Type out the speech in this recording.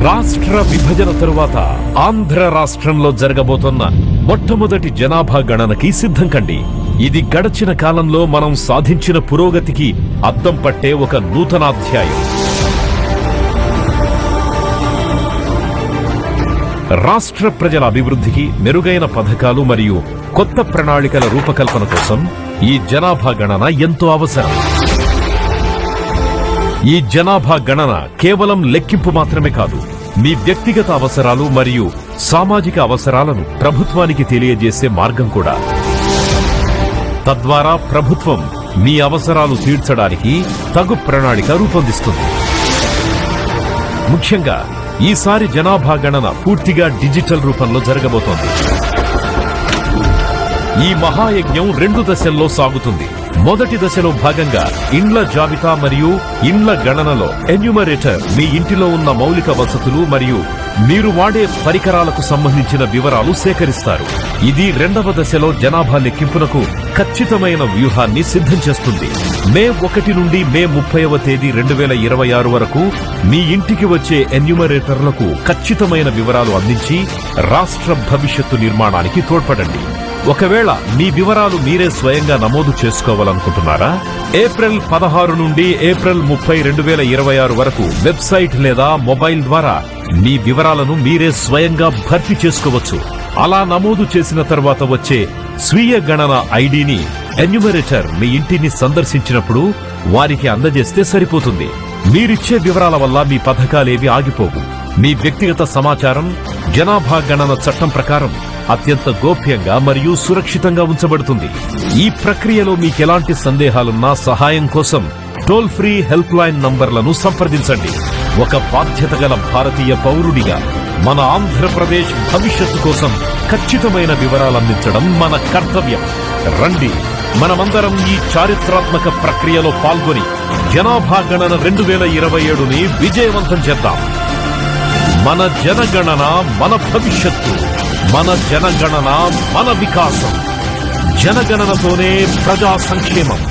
రాష్ట్ర విభజన తరువాత ఆంధ్ర రాష్ట్రంలో జరగబోతున్న మొట్టమొదటి జనాభా గణనకి సిద్ధం కండి. ఇది గడచిన కాలంలో మనం సాధించిన పురోగతికి అద్దం పట్టే ఒక నూతనాధ్యాయం. రాష్ట్ర ప్రజల అభివృద్ధికి మెరుగైన పథకాలు మరియు కొత్త ప్రణాళికల రూపకల్పన కోసం ఈ జనాభా గణన ఎంతో అవసరం. ఈ జనాభా గణన కేవలం లెక్కింపు మాత్రమే కాదు, మీ వ్యక్తిగత అవసరాలు మరియు సామాజిక అవసరాలను ప్రభుత్వానికి తెలియజేసే మార్గం కూడా. తద్వారా ప్రభుత్వం మీ అవసరాలు తీర్చడానికి తగు ప్రణాళిక రూపొందిస్తుంది. ముఖ్యంగా ఈసారి జనాభా గణన పూర్తిగా డిజిటల్ రూపంలో జరగబోతోంది. ఈ మహాయజ్ఞం 2 దశల్లో సాగుతుంది. మొదటి దశలో భాగంగా ఇండ్ల జాబితా మరియు ఇండ్ల గణనలో ఎన్యూమరేటర్ మీ ఇంటిలో ఉన్న మౌలిక వసతులు మరియు మీరు వాడే పరికరాలకు సంబంధించిన వివరాలు సేకరిస్తారు. ఇది 2వ దశలో జనాభా లెక్కింపునకు ఖచ్చితమైన వ్యూహాన్ని సిద్ధం చేస్తుంది. మే 1 నుండి మే 30వ తేదీ 2026 వరకు మీ ఇంటికి వచ్చే ఎన్యూమరేటర్లకు ఖచ్చితమైన వివరాలు అందించి రాష్ట్ర భవిష్యత్తు నిర్మాణానికి తోడ్పడండి. ఒకవేళ మీ వివరాలు మీరే స్వయంగా నమోదు చేసుకోవాలనుకుంటున్నారా? ఏప్రిల్ 16 నుండి ఏప్రిల్ 30, 2026 వరకు వెబ్సైట్ లేదా మొబైల్ ద్వారా మీ వివరాలను మీరే స్వయంగా భర్తీ చేసుకోవచ్చు. అలా నమోదు చేసిన తర్వాత వచ్చే స్వీయ గణన ఐడిని ఎన్యూమరేటర్ మీ ఇంటిని సందర్శించినప్పుడు వారికి అందజేస్తే సరిపోతుంది. మీరిచ్చే వివరాల వల్ల మీ పథకాలేవి ఆగిపోవు. మీ వ్యక్తిగత సమాచారం జనాభా గణన చట్టం ప్రకారం అత్యంత గోప్యంగా మరియు సురక్షితంగా ఉంచబడుతుంది. ఈ ప్రక్రియలో మీకెలాంటి సందేహాలున్నా సహాయం కోసం టోల్ ఫ్రీ హెల్ప్ లైన్ నంబర్లను సంప్రదించండి. ఒక బాధ్యత గల భారతీయ పౌరుడిగా మన ఆంధ్రప్రదేశ్ భవిష్యత్తు కోసం ఖచ్చితమైన వివరాలందించడం మన కర్తవ్యం. రండి, మనమందరం ఈ చారిత్రాత్మక ప్రక్రియలో పాల్గొని జనాభా గణన 2027ని విజయవంతం చేద్దాం. మన జనగణన మన భవిష్యత్తు, మన జనగణన మన వికాసం. జనగణనతోనే ప్రజా సంక్షేమం.